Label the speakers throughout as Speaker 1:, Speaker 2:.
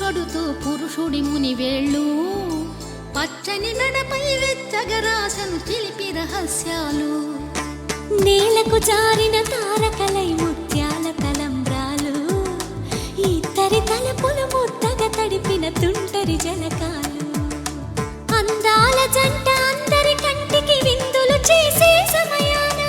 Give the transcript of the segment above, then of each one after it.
Speaker 1: కడుతూ పురుషుడి ముని వేళ్ళు పచ్చని నడపై వెచ్చగరాసను చిలిపి రహస్యాలు
Speaker 2: నేలకు జారిన తారకలై ముత్యాల తలంబ్రాలు ఇద్దరి తలపులు ముద్దగా తడిపిన తుంటరి జలకాలు అందాల జంట అందరి కంటికి విందులు చేసే సమయాన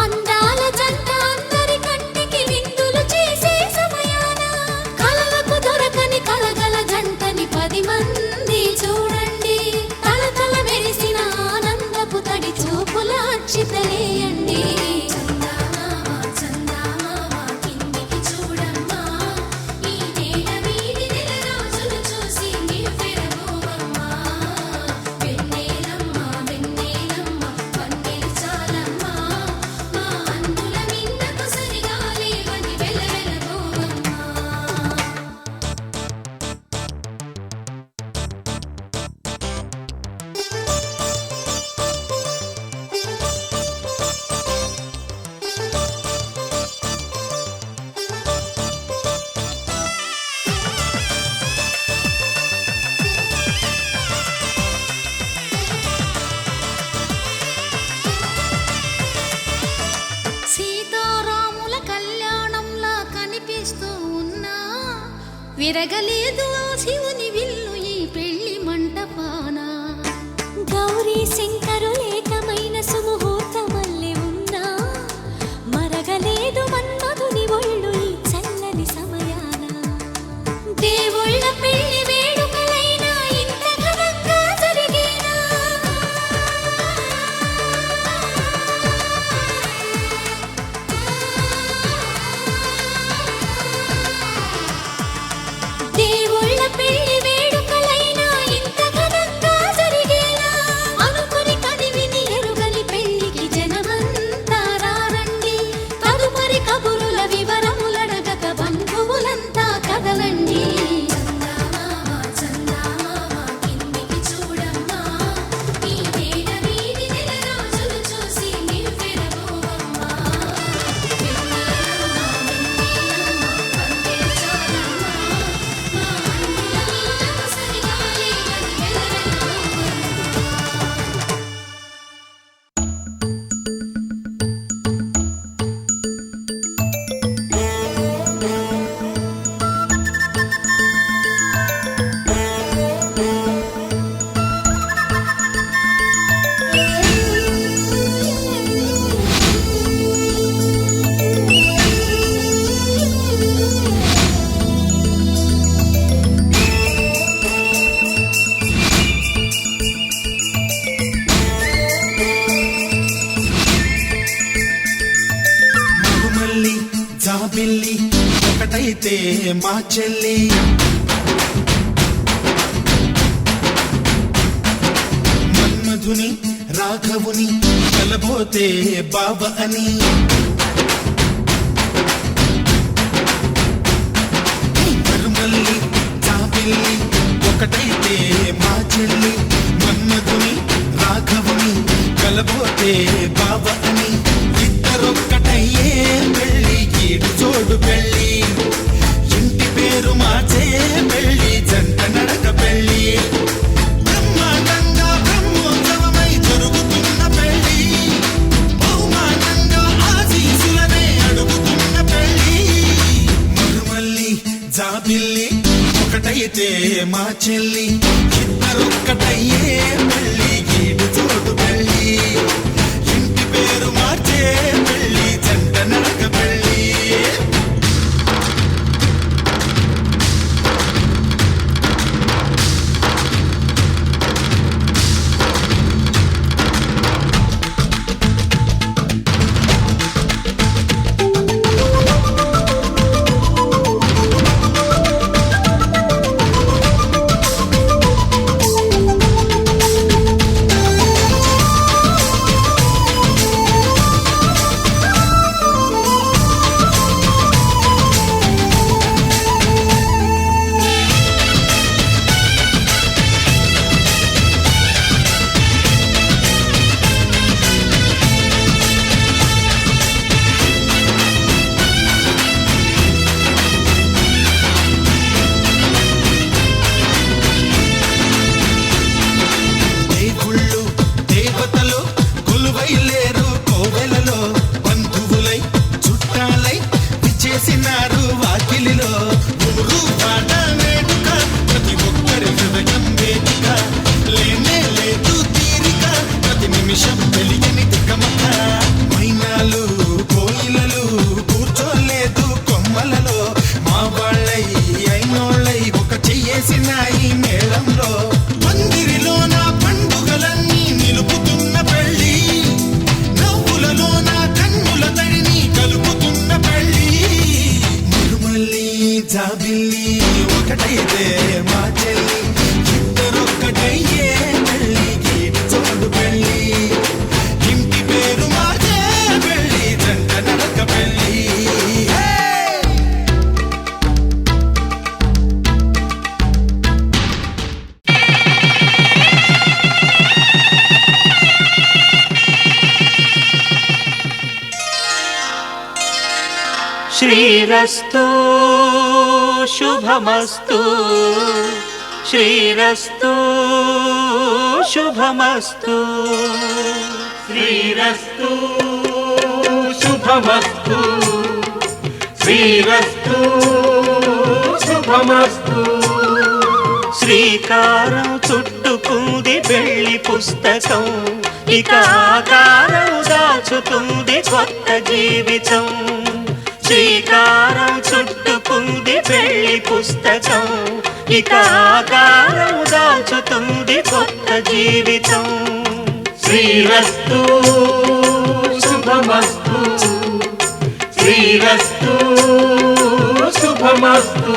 Speaker 2: అందాల జంట అందరి కంటికి విందులు చేసే సమయాన కలలకు దొరకని కలగల జంటని 10 మంది చూడండి తలతల మెరిసిన ఆనందపు తడి చూపుల అక్షితలేయండి
Speaker 1: సీతారాముల కళ్యాణంలా కనిపిస్తూ ఉన్నా విరగలేదు ఆ శివుని విల్లు ఈ పెళ్లి మంటపాన
Speaker 2: గౌరీ శంకరులేకమైన సుముహూర్తమల్లె ఉన్నా మరగలేదు మన్మధుని ఒళ్ళు ఈ చల్లని సమయాన దేవుళ్ళ పెళ్లి వేడుకలైనా ఇంత ఘనంగా జరిగేనా దేవుళ్ళ పెళ్లి వేడుకలైనా ఇంత ఘనంగా జరిగేలా అనుకుని కదివిని ఎరుగని పెళ్లికి జనమంతా రారండి తదుపరి కబురుల వివరములడగక బంధువులంతా కదలండి
Speaker 3: జాబిల్లి ఒకటైతే మా చెల్లి మన్మధుని రాఘవుని కలబోతే బావ అని మరుమల్లి జాబిల్లి ఒకటైతే మా చెల్లి మన్మధుని రాఘవుని కలబోతే బావ అని ఇద్దరొక్కటయ్యే పెళ్ళి ఈడు జోడు పెళ్ళి ఇంటి పేరు మార్చే పెళ్ళి జంట నడక పెళ్ళి బ్రహ్మాండంగా బ్రహ్మోత్సవమై జరుగుతున్న పెళ్ళి బహుమానంగా ఆశీసులనే అడుగుతున్న పెళ్ళి మరుమల్లి జాబిల్లి ఒకటైతే మా చెల్లి ఇద్దరొక్కటయ్యే పెళ్ళి ఈడు జోడు పెళ్ళి ఇంటి పేరు మార్చే పెళ్ళి జంట నడక పెళ్ళి బయలేరు కోవెలలో బంధువులై చుట్టాలై విచ్చేసినారు వాకిలిలో ఊరు పాట వేడుక ప్రతి ఒక్కరి హృదయం వేదిక లేనే లేదు తీరిక ప్రతి నిమిషం వెలియని దిక్కమక్క మైనాలు కోయిలలు కూర్చోలేదు కొమ్మలలో మా వాళ్ళై అయినోళ్ళై ఒక చెయ్యేసినాయి మేళంలో మందిరిలో నా పండుగలన్నీ నిలుపుతున్న పెళ్ళి నవ్వులలో నా కన్నుల తడిని కలుపుతున్న పెళ్ళి మరుమల్లి జాబిల్లి ఒకటైతే మా చెల్లి ఇద్దరొక్కటయ్యే పెళ్ళికి చోడు పెళ్ళి ఇంటి పేరు మార్చే పెళ్ళి జంట నడక పెళ్ళి
Speaker 4: శ్రీరస్తు శుభమస్తు శ్రీరస్తు శుభమస్తు శ్రీరస్తు శుభమస్తు శ్రీరస్తు శుభమస్తు శ్రీకారం చుట్టుకుంది పెళ్లి పుస్తకం ఇక ఆకారం దాచుతుంది కొత్త జీవితం శ్రీకారం చుట్టుకుంది పెళ్లి పుస్తకం ఇక ఆకారం దాచుతుంది కొత్త జీవితం శ్రీరస్తు శుభమస్తు శ్రీరస్తు శుభమస్తు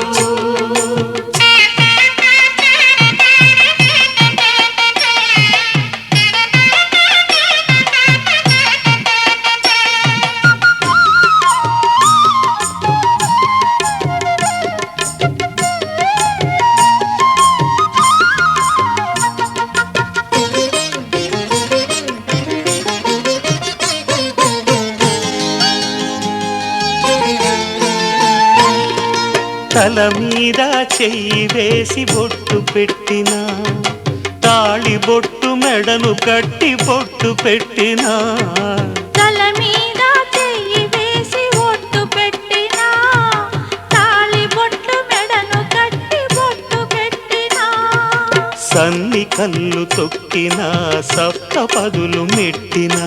Speaker 4: తల మీద చెయ్యి వేసి బొట్టు పెట్టినా తాళి బొట్టు మెడను కట్టి బొట్టు పెట్టినా
Speaker 2: తల మీద చెయ్యి వేసి బొట్టు పెట్టినా తాళి బొట్టు మెడను కట్టి బొట్టు పెట్టినా
Speaker 4: సన్ని కళ్ళు తొక్కినా సప్తపదులు మెట్టినా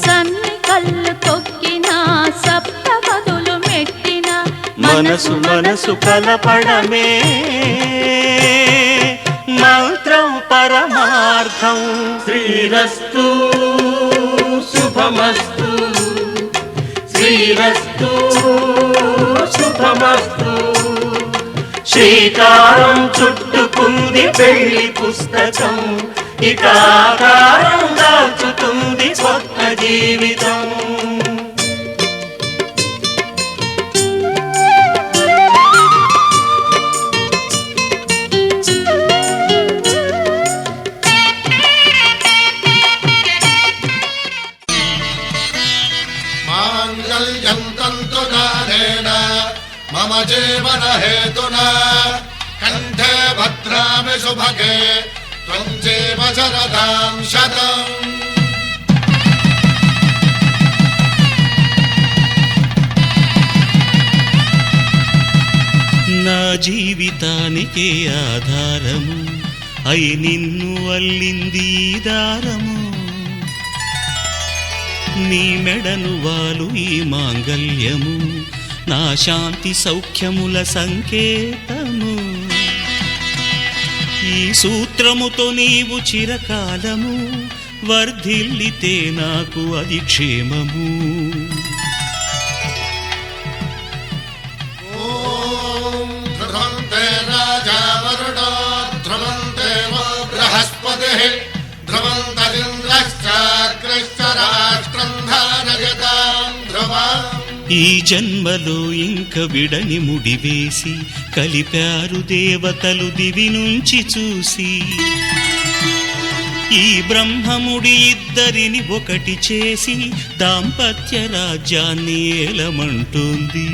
Speaker 2: సన్ని కళ్ళు తొక్కినా సప్తపదులు మెట్టినా
Speaker 4: మనసు మనసు కలపడమే మంత్రం పరమార్థం శ్రీరస్తు శుభమస్తు శ్రీరస్తు శుభమస్తు శ్రీకారం చుట్టుకుంది పెళ్లి పుస్తకం ఇక ఆకారం దాచుతుంది కొత్త జీవితం
Speaker 3: मम जीवन हेतुना कंठे भद्रामि शुभगे त्वं जीव शरदां शतम्
Speaker 4: నా జీవితానికే ఆధారము అయి నిన్ను అల్లింది ఈ దారము నీ మెడను వాలు ఈ మాంగల్యము నా శాంతి సౌఖ్యముల సంకేతము ఈ సూత్రముతో నీవు చిరకాలము వర్ధిల్లితే నాకు అది క్షేమము
Speaker 3: ఓం ధ్రువంతే రాజా వరుణో ధ్రువంతే బృహస్పతిః ధ్రువంతరింద్రశ్చాగ్రశ్చ రాష్ట్రం ధారయతాం ధ్రువం
Speaker 4: ఈ జన్మలో ఇంక విడని ముడివేసి కలిపారు దేవతలు దివి నుంచి చూసి ఈ బ్రహ్మముడి ఇద్దరిని ఒకటి చేసి దాంపత్య రాజ్యాన్ని ఏలమంటుంది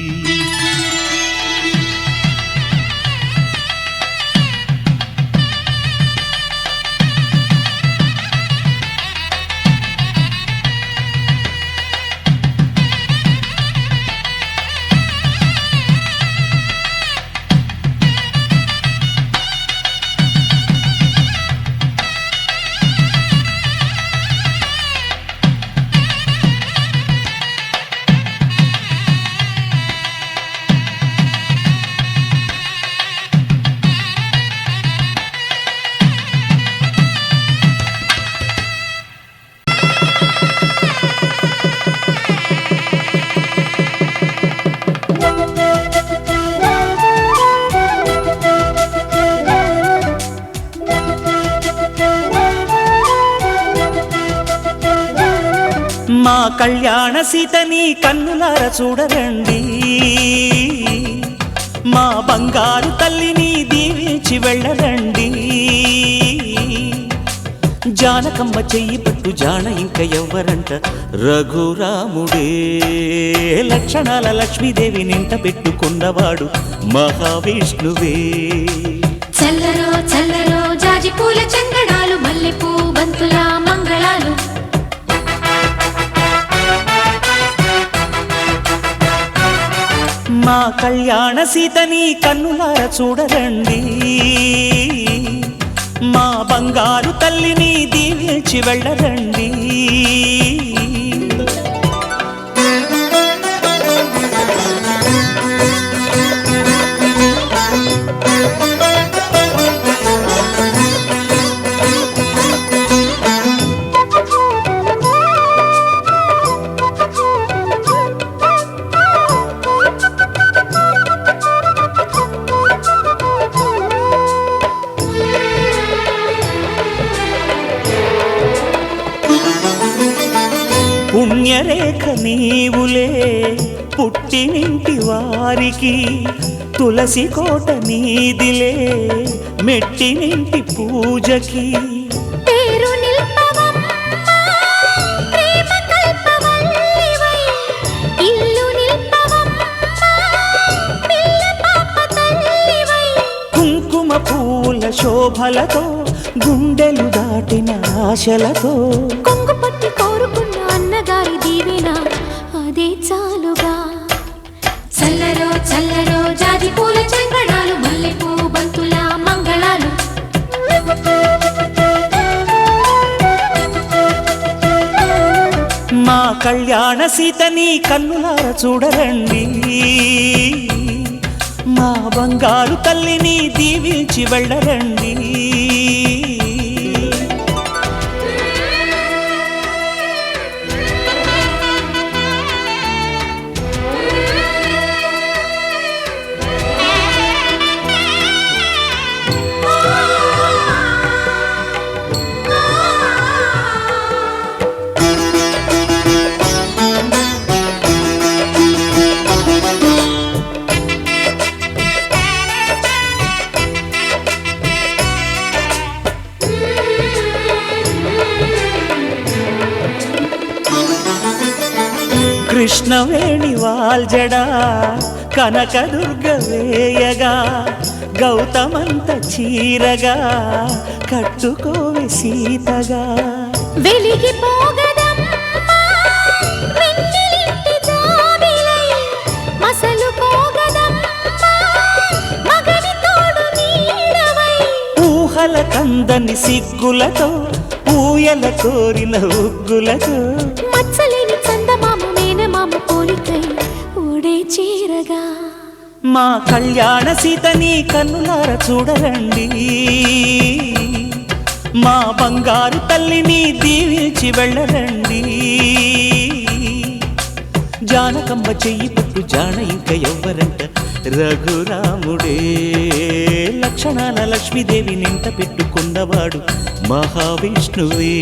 Speaker 5: మా కళ్యాణ సీతని కన్నులార చూడరండి, మా బంగారు తల్లిని దీవించి వెళ్ళరండి. జానకమ్మ చెయ్యి పట్టు జాన ఇంక ఎవ్వరంట, రఘురాముడే లక్షణాల లక్ష్మీదేవి నింట పెట్టుకున్నవాడు మహావిష్ణువే.
Speaker 1: చల్లరో చల్లరో జాజి పూల చందనాలు, మల్లెపూ బంతుల మంగళాలు.
Speaker 5: మా కళ్యాణ సీతని కన్నులార చూడరండి, మా బంగారు తల్లిని దీవించి వెళ్ళరండి. పుణ్యరేఖ నీవులే పుట్టినింటి వారికి, తులసి కోట నీదిలే మెట్టినింటి పూజకి.
Speaker 1: పేరు నిల్పవమ్మా ప్రేమ కల్పవల్లివై, ఇల్లు నిల్పవమ్మా పిల్ల పాప తల్లివై.
Speaker 5: కుంకుమ పూల శోభలతో గుండెలు దాటిన ఆశలతో,
Speaker 1: కొంగు పట్టి కోరుకున్న అన్నగారి దీవెన అదే చాలుగా. చల్లరో చల్లరో జాజి పూల చందనాలు, మల్లెపూ బంతుల మంగళాలు.
Speaker 5: మా కళ్యాణ సీతని కన్నులార చూడరండి, మా బంగారు తల్లిని దీవించి వెళ్ళరండి. కృష్ణవేణి వాల్జడా కనకదుర్గ వేయగా, గౌతమంత చీరగా కట్టుకోవే సీతగా.
Speaker 1: వెలిగిపోగదమ్మా వెన్నెలింటి జాబిలై, మసలుకోగదమ్మా మగని తోడు నీడవై.
Speaker 5: ఊహల కందని సిగ్గులతో ఊయల కోరిన ఉగ్గులతో,
Speaker 1: మచ్చలేని చందమామ మేనమామ పోలికై ఓడే చీరగా.
Speaker 5: మా కళ్యాణ సీతని కన్నులార చూడరండి, మా బంగారు తల్లిని దీవించి వెళ్ళరండి. జానకమ్మ చెయ్యి పట్టు జాన ఇంక ఎవ్వరంట, రఘురాముడే లక్షణాల లక్ష్మీదేవి నింట పెట్టుకున్నవాడు మహావిష్ణువే.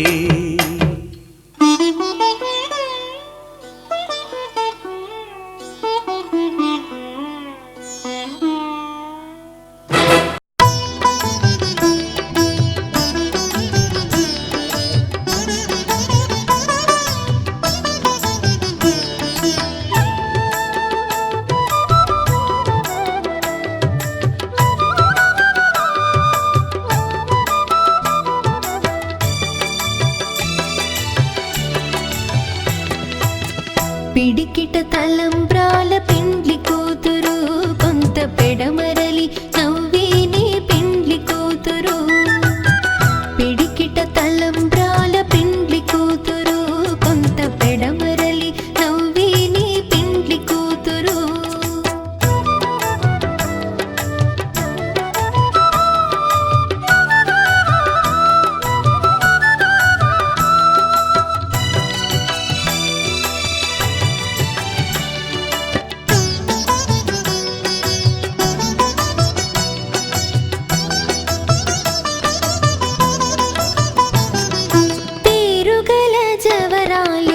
Speaker 1: పిడికిట తలంబ్రాల పెండ్లి కూతురు, కొంత పెడమరలి నవ్వేనే పెండ్లి కూతురు. పిడికిట తలంబ్రాల పెండ్లి కూతురు, కొంత పెడమరలి నవ్వేనే పెండ్లి కూతురు. జవరాలి